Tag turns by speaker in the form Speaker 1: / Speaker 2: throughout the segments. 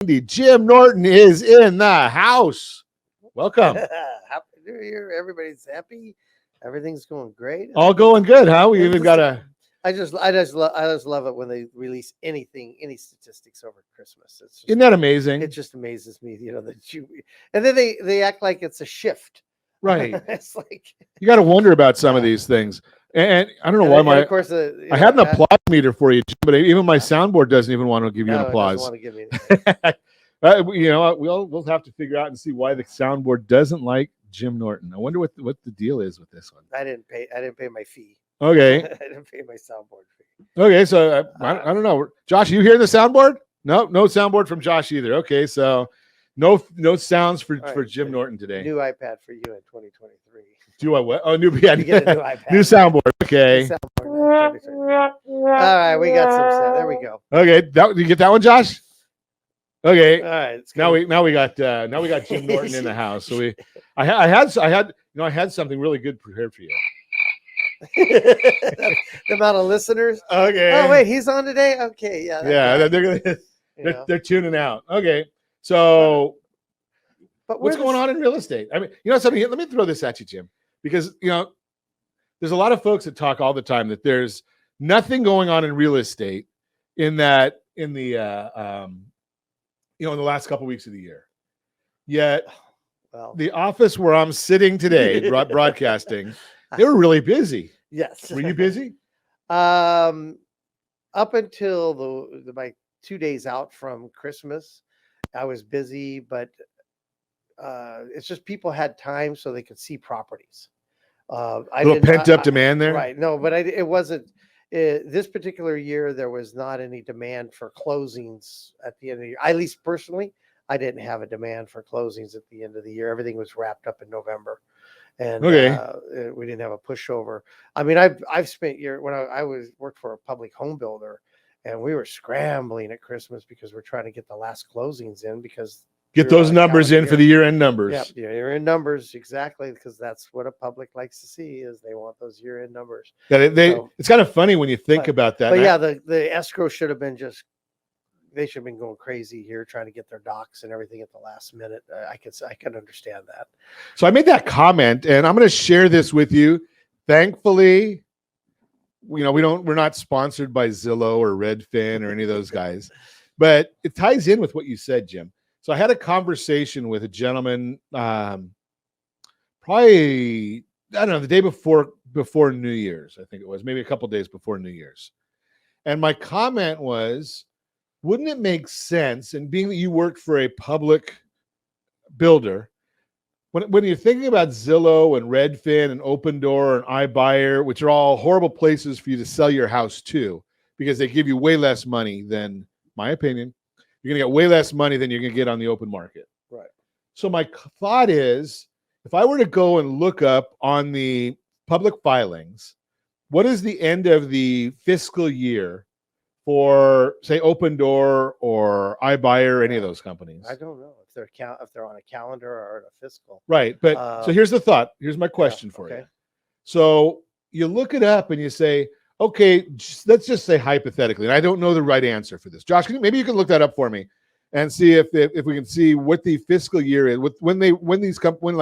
Speaker 1: Jim Norton is in the house. Welcome.
Speaker 2: Happy New Year. Everybody's happy. Everything's going great.
Speaker 1: All going good, huh? We
Speaker 2: It's
Speaker 1: even
Speaker 2: just-
Speaker 1: got a.
Speaker 2: I just love it when they release any statistics over Christmas. It's just,
Speaker 1: Isn't that amazing?
Speaker 2: it just amazes me, that you, and then they act like it's a shift.
Speaker 1: Right.
Speaker 2: It's like
Speaker 1: You got to wonder about some of these things. And I don't know why
Speaker 2: and of course
Speaker 1: I had an applause meter for you, Jim, but even my soundboard doesn't even want to give you an applause.
Speaker 2: Want to give me
Speaker 1: We'll have to figure out and see why the soundboard doesn't like Jim Norton. I wonder what the deal is with this one.
Speaker 2: I didn't pay my fee.
Speaker 1: Okay.
Speaker 2: I didn't pay my soundboard fee.
Speaker 1: Okay, so I don't know. Josh, you hearing the soundboard? No soundboard from Josh either. Okay, so no sounds for Jim Norton today.
Speaker 2: New iPad for you in 2023.
Speaker 1: Do I what? Oh, new
Speaker 2: You get a new iPad.
Speaker 1: new soundboard. Okay.
Speaker 2: New soundboard in 2023. All right, we got some set. There we go.
Speaker 1: Okay, did you get that one, Josh? Okay.
Speaker 2: All right.
Speaker 1: Now we got Jim Norton in the house. So I had something really good prepared for you.
Speaker 2: The amount of listeners.
Speaker 1: Okay.
Speaker 2: Oh wait, he's on today. Okay, yeah.
Speaker 1: Yeah, they're tuning out. Okay, so
Speaker 2: but
Speaker 1: what's going on in real estate? I mean, something. Let me throw this at you, Jim, because there's a lot of folks that talk all the time that there's nothing going on in real estate in the last couple weeks of the year. Yet, the office where I'm sitting today, broadcasting. They were really busy.
Speaker 2: Yes.
Speaker 1: Were you busy?
Speaker 2: Up until my 2 days out from Christmas, I was busy, but it's just people had time so they could see properties.
Speaker 1: A little pent up demand there,
Speaker 2: right? No, but it wasn't. This particular year, there was not any demand for closings at the end of the year. At least personally, I didn't have a demand for closings at the end of the year. Everything was wrapped up in November. And we didn't have a pushover. I mean, I've spent when I worked for a public home builder, and we were scrambling at Christmas because we're trying to get the last closings in because
Speaker 1: get those numbers in for the year-end numbers.
Speaker 2: Yeah, year-end numbers, exactly, because that's what a public likes to see is they want those year-end numbers.
Speaker 1: It's kind of funny when you think about that.
Speaker 2: But yeah, the escrow should have been they should have been going crazy here trying to get their docs and everything at the last minute. I can understand that.
Speaker 1: So I made that comment, and I'm going to share this with you. Thankfully, we're not sponsored by Zillow or Redfin or any of those guys, but it ties in with what you said, Jim. So I had a conversation with a gentleman, probably I don't know, the day before New Year's. I think it was maybe a couple days before New Year's, and my comment was, wouldn't it make sense, and being that you worked for a public builder, when you're thinking about Zillow and Redfin and Open Door and iBuyer, which are all horrible places for you to sell your house to because they give you way less money than, my opinion, you're going to get way less money than you're going to get on the open market.
Speaker 2: Right.
Speaker 1: So my thought is, if I were to go and look up on the public filings, what is the end of the fiscal year for, say, Open Door or iBuyer or any of those companies?
Speaker 2: I don't know if they're on a calendar or a fiscal.
Speaker 1: Right, but so here's the thought. Here's my question for you. So you look it up and you say, okay, let's just say hypothetically, and I don't know the right answer for this. Josh, maybe you can look that up for me and see if we can see what the fiscal year is when Zillow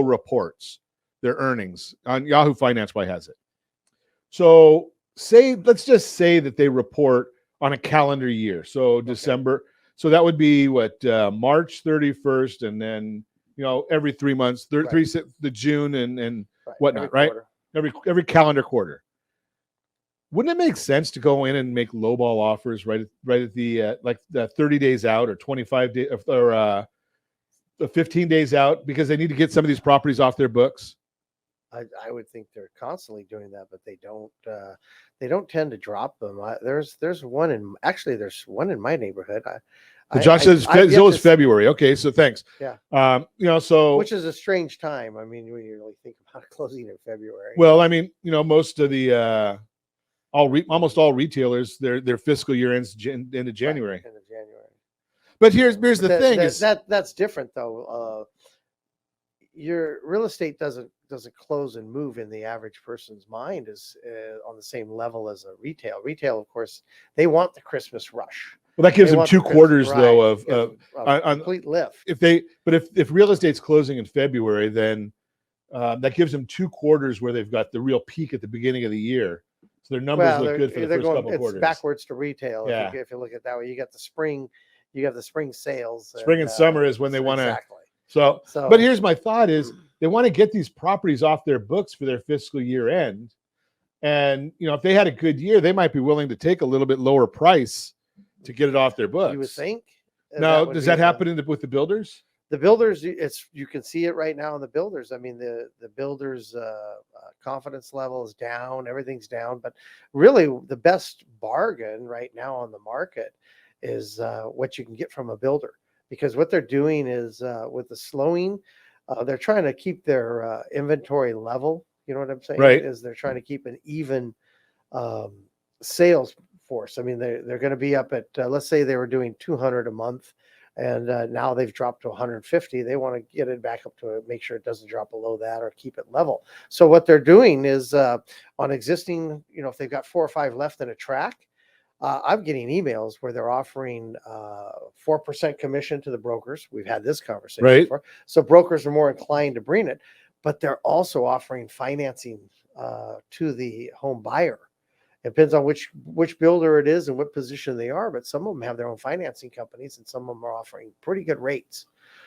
Speaker 1: reports their earnings on Yahoo Finance. Why has it? So let's just say that they report on a calendar year. So December. So that would be March 31st, and then every 3 months, the June and whatnot, right? Every calendar quarter. Wouldn't it make sense to go in and make lowball offers right at the 30 days out or 25 days or 15 days out because they need to get some of these properties off their books?
Speaker 2: I would think they're constantly doing that, but they don't tend to drop them. There's one in my neighborhood.
Speaker 1: Josh says Zillow's February. Okay, so thanks.
Speaker 2: Yeah.
Speaker 1: So
Speaker 2: which is a strange time. I mean, when you really think about closing in February.
Speaker 1: Well, I mean, most of the almost all retailers their fiscal year ends end of January.
Speaker 2: End of January.
Speaker 1: But here's the thing is
Speaker 2: that's different though. Your real estate doesn't close and move in the average person's mind is on the same level as a retail. Retail, of course, they want the Christmas rush.
Speaker 1: Well, that gives
Speaker 2: They
Speaker 1: them
Speaker 2: want
Speaker 1: 2
Speaker 2: the crisp,
Speaker 1: quarters though
Speaker 2: right,
Speaker 1: of
Speaker 2: gives them a
Speaker 1: on
Speaker 2: complete lift.
Speaker 1: if real estate's closing in February, then that gives them 2 quarters where they've got the real peak at the beginning of the year. So their numbers
Speaker 2: Well,
Speaker 1: look good for the
Speaker 2: they're
Speaker 1: first
Speaker 2: going.
Speaker 1: couple
Speaker 2: It's
Speaker 1: quarters.
Speaker 2: backwards to retail.
Speaker 1: Yeah.
Speaker 2: If you look at it that way, you got the spring, you have the spring sales.
Speaker 1: Spring and summer is when they want to.
Speaker 2: exactly.
Speaker 1: So,
Speaker 2: So,
Speaker 1: but here's my thought: is they want to get these properties off their books for their fiscal year end, and if they had a good year, they might be willing to take a little bit lower price to get it off their books.
Speaker 2: you would think.
Speaker 1: Now,
Speaker 2: would
Speaker 1: does
Speaker 2: be
Speaker 1: that happen with the builders?
Speaker 2: the builders? You can see it right now in the builders. I mean, the builders' confidence level is down. Everything's down. But really, the best bargain right now on the market is what you can get from a builder, because what they're doing is with the slowing, they're trying to keep their inventory level. You know what I'm saying?
Speaker 1: Right.
Speaker 2: Is they're trying to keep an even sales force. I mean, they're going to be up at let's say they were doing 200 a month, and now they've dropped to 150. They want to get it back up to make sure it doesn't drop below that or keep it level. So what they're doing is on existing, if they've got 4 or 5 left in a track, I'm getting emails where they're offering 4% commission to the brokers. We've had this conversation
Speaker 1: Right.
Speaker 2: before. So brokers are more inclined to bring it, but they're also offering financing to the home buyer. It depends on which builder it is and what position they are, but some of them have their own financing companies, and some of them are offering pretty good rates.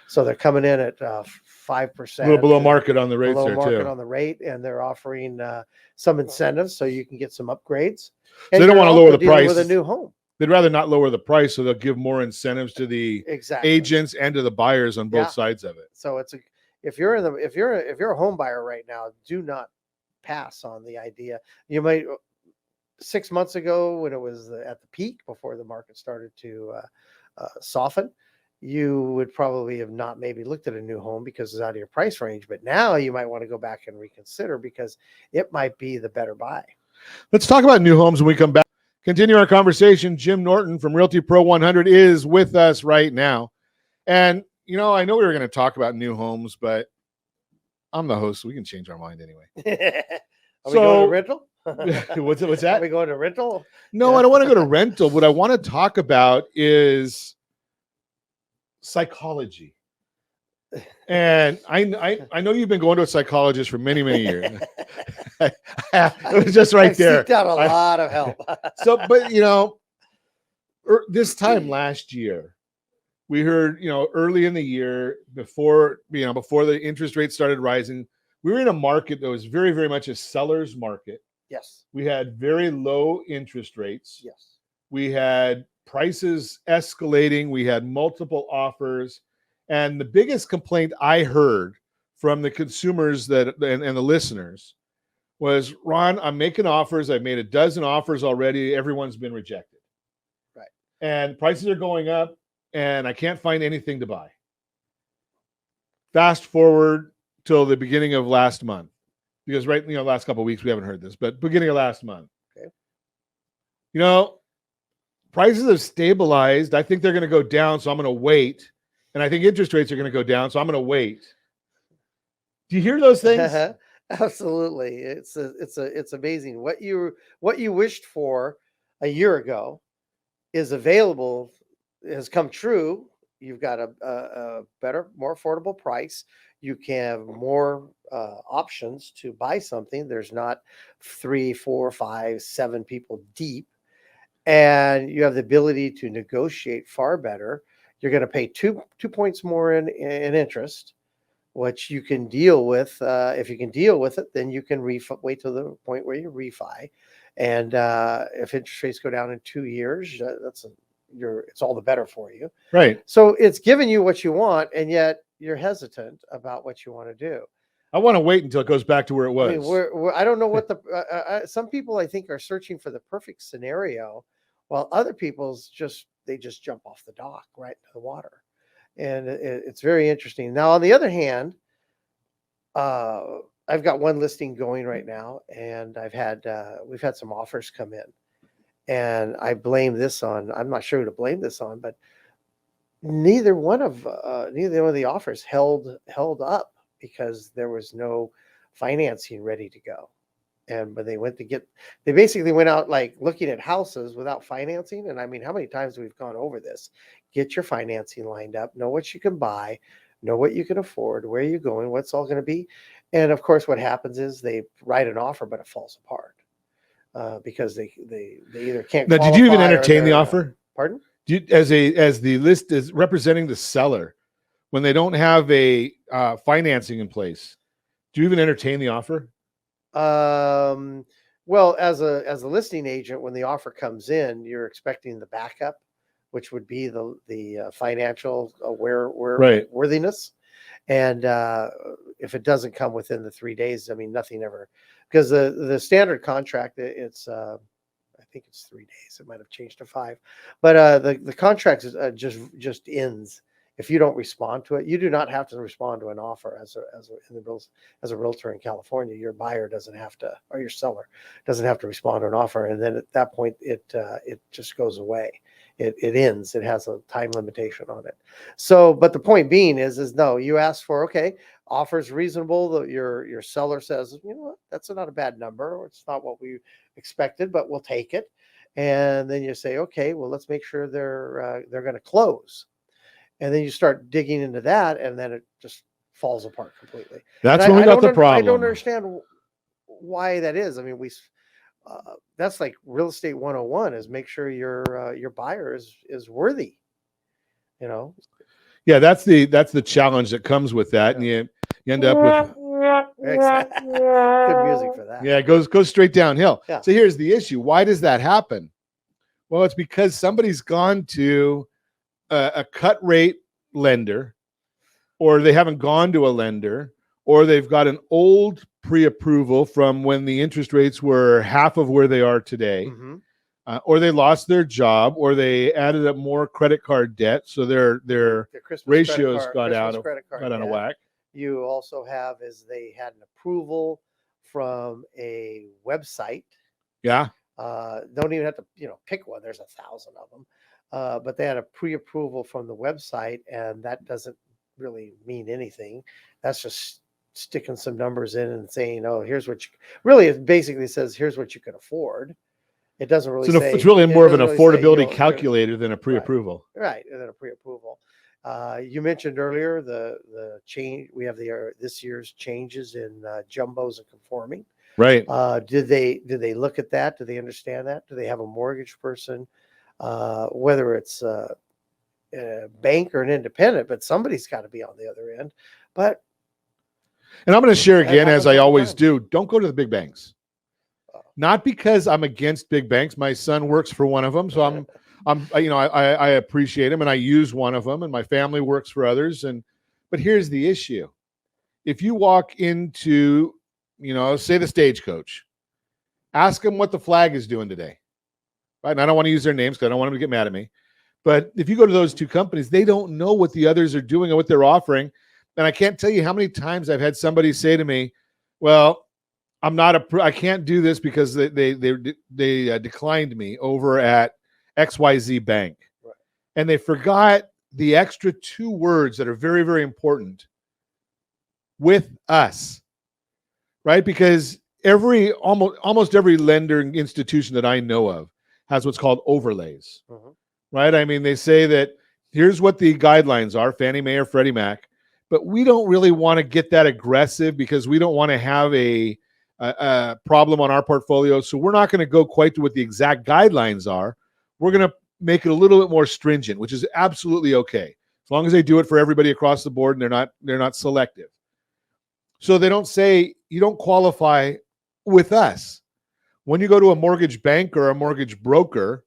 Speaker 2: So they're coming in at 5%,
Speaker 1: A little below market on the rates
Speaker 2: below
Speaker 1: there
Speaker 2: market
Speaker 1: too.
Speaker 2: on the rate, and they're offering some incentives so you can get some upgrades.
Speaker 1: So
Speaker 2: And
Speaker 1: they don't
Speaker 2: you're
Speaker 1: want to lower
Speaker 2: also
Speaker 1: the
Speaker 2: dealing
Speaker 1: price.
Speaker 2: with a new home.
Speaker 1: They'd rather not lower the price, so they'll give more incentives to the
Speaker 2: Exactly.
Speaker 1: agents and to the buyers on both
Speaker 2: Yeah.
Speaker 1: sides of it.
Speaker 2: So if you're a home buyer right now, do not pass on the idea. You might 6 months ago, when it was at the peak before the market started to soften, you would probably have not maybe looked at a new home because it's out of your price range. But now you might want to go back and reconsider because it might be the better buy.
Speaker 1: Let's talk about new homes when we come back. Continue our conversation. Jim Norton from Realty Pro 100 is with us right now. And, I know we were going to talk about new homes, but I'm the host, so we can change our mind anyway.
Speaker 2: Are we going to rental?
Speaker 1: What's
Speaker 2: Are
Speaker 1: that?
Speaker 2: we going to rental?
Speaker 1: No,
Speaker 2: Yeah.
Speaker 1: I don't want to go to rental. What I want to talk about is psychology. And I know you've been going to a psychologist for many, many years. It was just right there.
Speaker 2: Seeked out a lot of help.
Speaker 1: So, but this time last year, we heard, early in the year before the interest rates started rising, we were in a market that was very, very much a seller's market.
Speaker 2: Yes.
Speaker 1: We had very low interest rates.
Speaker 2: Yes.
Speaker 1: We had prices escalating. We had multiple offers. And the biggest complaint I heard from the consumers and the listeners was, Ron, I'm making offers. I've made a dozen offers already. Everyone's been rejected.
Speaker 2: Right.
Speaker 1: And prices are going up, and I can't find anything to buy. Fast forward till the beginning of last month, because last couple of weeks we haven't heard this, but beginning of last month.
Speaker 2: Okay.
Speaker 1: Prices have stabilized. I think they're going to go down, so I'm going to wait. And I think interest rates are going to go down, so I'm going to wait. Do you hear those things?
Speaker 2: Absolutely. It's amazing. What you wished for a year ago is available, has come true. You've got a better, more affordable price. You can have more options to buy something. There's not 3, 4, 5, 7 people deep, and you have the ability to negotiate far better. You're going to pay 2 points more in interest, which you can deal with. If you can deal with it, then you can wait till the point where you refi. And if interest rates go down in 2 years, it's all the better for you.
Speaker 1: Right.
Speaker 2: So it's giving you what you want, and yet you're hesitant about what you want to do.
Speaker 1: I want to wait until it goes back to where it was.
Speaker 2: I mean, I don't know what some people I think are searching for the perfect scenario, while other people's just jump off the dock right into the water. And it's very interesting. Now, on the other hand, I've got one listing going right now, and we've had some offers come in, and I blame this on. I'm not sure who to blame this on, but neither one of the offers held up because there was no financing ready to go. And when they went to they basically went out like looking at houses without financing. And I mean, how many times we've gone over this? Get your financing lined up, know what you can buy, know what you can afford, where you're going, what's all going to be. And of course, what happens is they write an offer, but it falls apart because they either can't.
Speaker 1: Now, did you even
Speaker 2: qualify or
Speaker 1: entertain the
Speaker 2: they're,
Speaker 1: offer?
Speaker 2: Pardon?
Speaker 1: As the list is representing the seller, when they don't have a financing in place, do you even entertain the offer?
Speaker 2: Well, as a listing agent, when the offer comes in, you're expecting the backup, which would be the financial
Speaker 1: Right.
Speaker 2: worthiness. And if it doesn't come within the 3 days, I mean, nothing ever, because the standard contract, it's I think it's 3 days. It might have changed to 5, but the contract is, just ends if you don't respond to it. You do not have to respond to an offer as a realtor in California. Your buyer doesn't have to, or your seller doesn't have to respond to an offer, and then at that point it just goes away. It ends. It has a time limitation on it. So, but the point being is no, you ask for, okay, offer's reasonable. Your seller says, you know what, that's not a bad number, or it's not what we expected, but we'll take it. And then you say, okay, well, let's make sure they're going to close. And then you start digging into that, and then it just falls apart completely.
Speaker 1: That's when we got the problem.
Speaker 2: I don't understand why that is. I mean, that's like real estate 101, is make sure your buyer is worthy. You know.
Speaker 1: Yeah, that's the challenge that comes with that,
Speaker 2: Yeah.
Speaker 1: and you end up with
Speaker 2: good music for that.
Speaker 1: Yeah, it goes straight downhill.
Speaker 2: Yeah.
Speaker 1: So here's the issue: why does that happen? Well, it's because somebody's gone to a cut rate lender, or they haven't gone to a lender, or they've got an old pre-approval from when the interest rates were half of where they are today,
Speaker 2: Mm-hmm.
Speaker 1: Or they lost their job, or they added up more credit card debt, so their ratios got out of whack.
Speaker 2: You also have is they had an approval from a website.
Speaker 1: Yeah.
Speaker 2: Don't even have to pick one. There's 1,000 of them. But they had a pre-approval from the website, and that doesn't really mean anything. That's just sticking some numbers in and saying, "Oh, here's what you." Really, it basically says, "Here's what you can afford." It doesn't really say.
Speaker 1: It's really more of an
Speaker 2: really
Speaker 1: affordability calculator than a pre-approval.
Speaker 2: Right, and then a pre-approval. You mentioned earlier the change. We have this year's changes in jumbos and conforming.
Speaker 1: Right.
Speaker 2: Did they look at that? Do they understand that? Do they have a mortgage person? Whether it's a bank or an independent, but somebody's got to be on the other end.
Speaker 1: And I'm going to share again, as I always do, don't go to the big banks. Not because I'm against big banks. My son works for one of them, so I appreciate him, and I use one of them, and my family works for others. But here's the issue: if you walk into, say the Stagecoach, ask them what the flag is doing today. Right? And I don't want to use their names because I don't want them to get mad at me. But if you go to those two companies, they don't know what the others are doing and what they're offering. And I can't tell you how many times I've had somebody say to me, "Well, I can't do this because they declined me over at XYZ Bank."
Speaker 2: Right.
Speaker 1: And they forgot the extra 2 words that are very, very important: with us. Right? Because almost every lender institution that I know of has what's called overlays.
Speaker 2: Mm-hmm.
Speaker 1: Right? I mean, they say that here's what the guidelines are, Fannie Mae or Freddie Mac, but we don't really want to get that aggressive because we don't want to have a problem on our portfolio. So we're not going to go quite to what the exact guidelines are. We're going to make it a little bit more stringent, which is absolutely okay, as long as they do it for everybody across the board and they're not selective. So they don't say you don't qualify with us. When you go to a mortgage bank or a mortgage broker,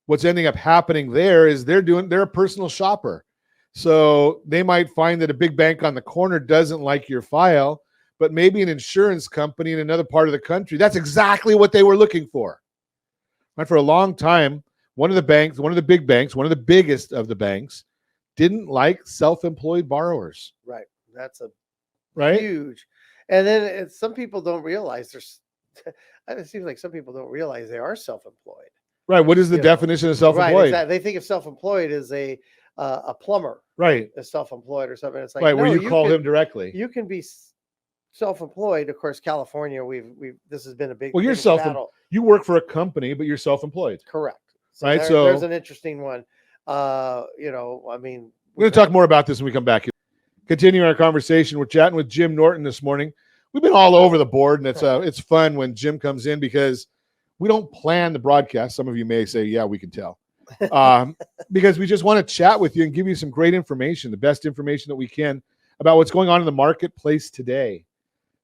Speaker 1: what's ending up happening there is they're a personal shopper. So they might find that a big bank on the corner doesn't like your file, but maybe an insurance company in another part of the country, that's exactly what they were looking for. Right? For a long time, one of the big banks, one of the biggest of the banks, didn't like self-employed borrowers.
Speaker 2: Right. That's
Speaker 1: right?
Speaker 2: huge. And then some people don't realize it seems like some people don't realize they are self-employed.
Speaker 1: Right. What is the definition of self-employed?
Speaker 2: Right, exactly. They think of self-employed as a plumber.
Speaker 1: Right.
Speaker 2: Is self-employed or something. It's like,
Speaker 1: right, where you call him directly.
Speaker 2: You can be self-employed, of course, California, this has been a big,
Speaker 1: Well, you're
Speaker 2: biggest
Speaker 1: self.
Speaker 2: battle.
Speaker 1: You work for a company, but you're self-employed,
Speaker 2: Correct. So
Speaker 1: right?
Speaker 2: there's
Speaker 1: So
Speaker 2: an interesting one. I mean,
Speaker 1: we're going to talk more about this when we come back. Continue our conversation. We're chatting with Jim Norton this morning. We've been all over the board, and it's fun when Jim comes in because we don't plan the broadcast. Some of you may say, "Yeah, we can tell," because we just want to chat with you and give you some great information, the best information that we can about what's going on in the marketplace today.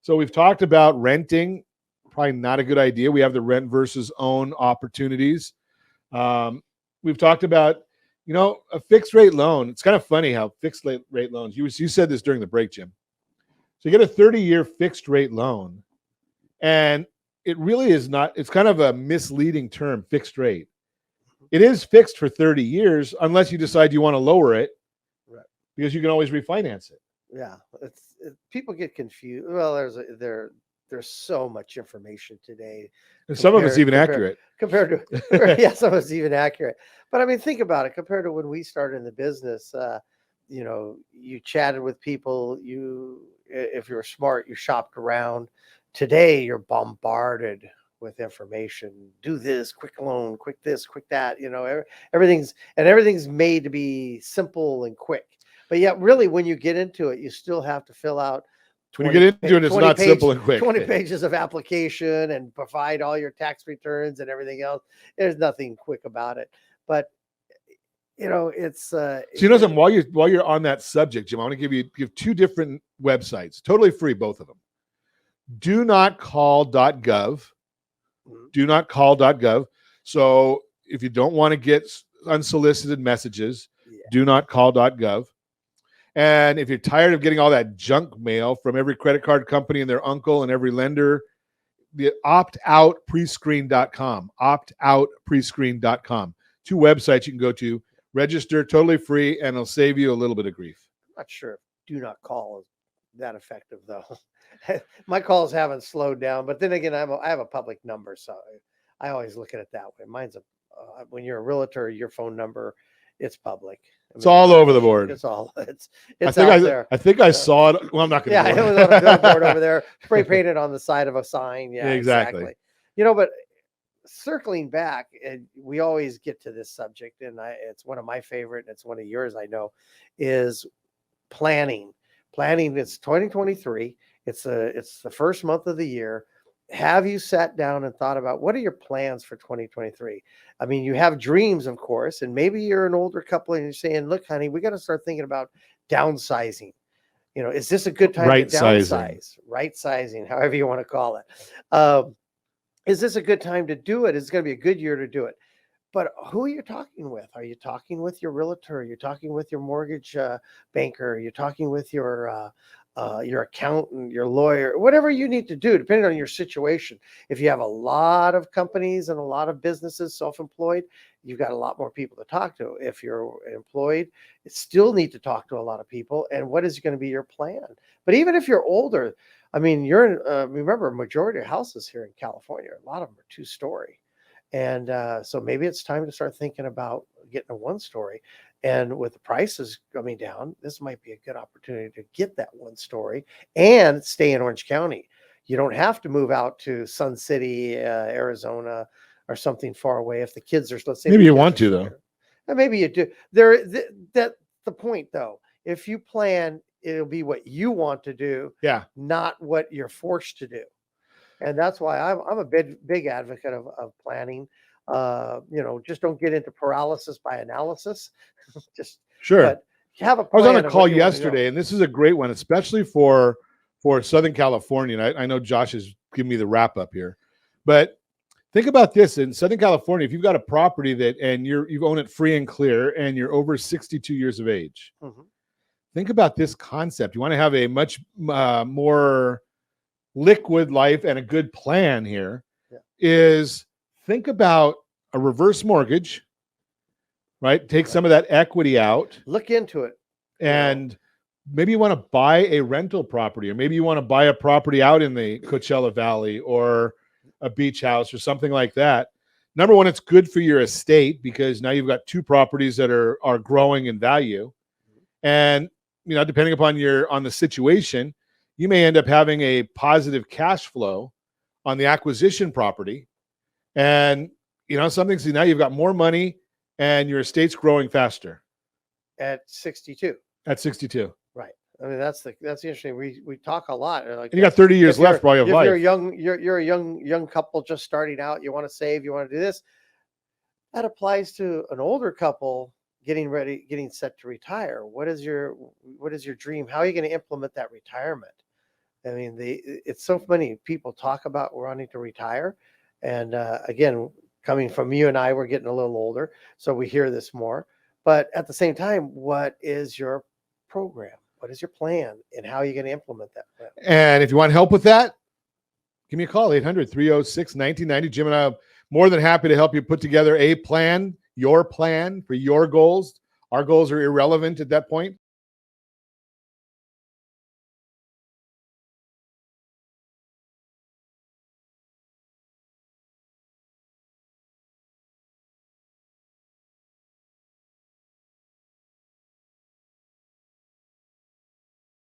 Speaker 1: So we've talked about renting. Probably not a good idea. We have the rent versus own opportunities. We've talked about, a fixed rate loan. It's kind of funny how fixed rate loans, you said this during the break, Jim. So you get a 30-year fixed rate loan, and it really is not, it's kind of a misleading term, fixed rate. It is fixed for 30 years unless you decide you want to lower it,
Speaker 2: right,
Speaker 1: because you can always refinance it.
Speaker 2: Yeah, people get confused. Well, there's so much information today.
Speaker 1: And some of it's even accurate.
Speaker 2: Compared to, yeah, some of it's even accurate. But I mean, think about it. Compared to when we started in the business, you chatted with people. If you were smart, you shopped around. Today, you're bombarded with information. Do this, quick loan, quick this, quick that. Everything's made to be simple and quick. But yet, really, when you get into it, you still have to fill out
Speaker 1: when you get into it, it's not simple and quick.
Speaker 2: 20 pages of application and provide all your tax returns and everything else. There's nothing quick about it. But it's
Speaker 1: something, while you're on that subject, Jim, I want to give two different websites, totally free, both of them. Do not call.gov. Do not call.gov. So if you don't want to get unsolicited messages, do not call.gov. And if you're tired of getting all that junk mail from every credit card company and their uncle and every lender, the optoutprescreen.com, optoutprescreen.com. Two websites you can go to, register totally free, and it'll save you a little bit of grief.
Speaker 2: I'm not sure if do not call is that effective, though. My calls haven't slowed down, but then again, I have a public number, so I always look at it that way. Mine's when you're a realtor, your phone number, it's public.
Speaker 1: It's all over the board.
Speaker 2: It's out there.
Speaker 1: I think I saw it. Well, I'm not going to.
Speaker 2: Yeah, it was on a billboard over there, spray painted on the side of a sign. Yeah,
Speaker 1: exactly.
Speaker 2: But circling back, and we always get to this subject, and it's one of my favorite, and it's one of yours, I know, is planning. Planning is 2023. It's the first month of the year. Have you sat down and thought about what are your plans for 2023? I mean, you have dreams, of course, and maybe you're an older couple and you're saying, look, honey, we got to start thinking about downsizing. Is this a good time to downsize? Right sizing, however you want to call it. Is this a good time to do it? It's going to be a good year to do it. But who are you talking with? Are you talking with your realtor? Are you talking with your mortgage banker? Are you talking with your accountant, your lawyer, whatever you need to do, depending on your situation. If you have a lot of companies and a lot of businesses, self-employed, you've got a lot more people to talk to. If you're employed, you still need to talk to a lot of people. And what is going to be your plan? But even if you're older, I mean, remember, a majority of houses here in California, a lot of them are 2-story. And so maybe it's time to start thinking about getting a 1-story. And with the prices coming down, this might be a good opportunity to get that 1-story and stay in Orange County. You don't have to move out to Sun City, Arizona, or something far away. If the kids are, let's say,
Speaker 1: maybe you want to, though.
Speaker 2: And maybe you do. That's the point, though. If you plan, it'll be what you want to do, not what you're forced to do. And that's why I'm a big advocate of planning. Just don't get into paralysis by analysis. Just
Speaker 1: sure.
Speaker 2: But have a
Speaker 1: I was
Speaker 2: plan
Speaker 1: on a call yesterday, and this is a great one, especially for Southern California. And I know Josh is giving me the wrap up here, but think about this: in Southern California, if you've got a property and you've owned it free and clear, and you're over 62 years of age, think about this concept. You want to have a much more liquid life and a good plan here. Is think about a reverse mortgage, right? Take some of that equity out.
Speaker 2: Look into it.
Speaker 1: And maybe you want to buy a rental property, or maybe you want to buy a property out in the Coachella Valley or a beach house or something like that. Number one, it's good for your estate because now you've got 2 properties that are growing in value. And, depending upon on the situation, you may end up having a positive cash flow on the acquisition property. And, something, so now you've got more money and your estate's growing faster
Speaker 2: At 62.
Speaker 1: at 62.
Speaker 2: Right. I mean, that's interesting. We talk a lot. Like,
Speaker 1: And you got 30 years left while you have
Speaker 2: if
Speaker 1: life.
Speaker 2: you're a young couple just starting out, you want to save, you want to do this. That applies to an older couple getting set to retire. What is your dream? How are you going to implement that retirement? I mean, it's so many people talk about wanting to retire. And again, coming from you and I, we're getting a little older, so we hear this more. But at the same time, what is your program? What is your plan? And how are you going to implement that plan?
Speaker 1: And if you want help with that, give me a call, 800-306-1990. Jim and I are more than happy to help you put together a plan, your plan for your goals. Our goals are irrelevant at that point.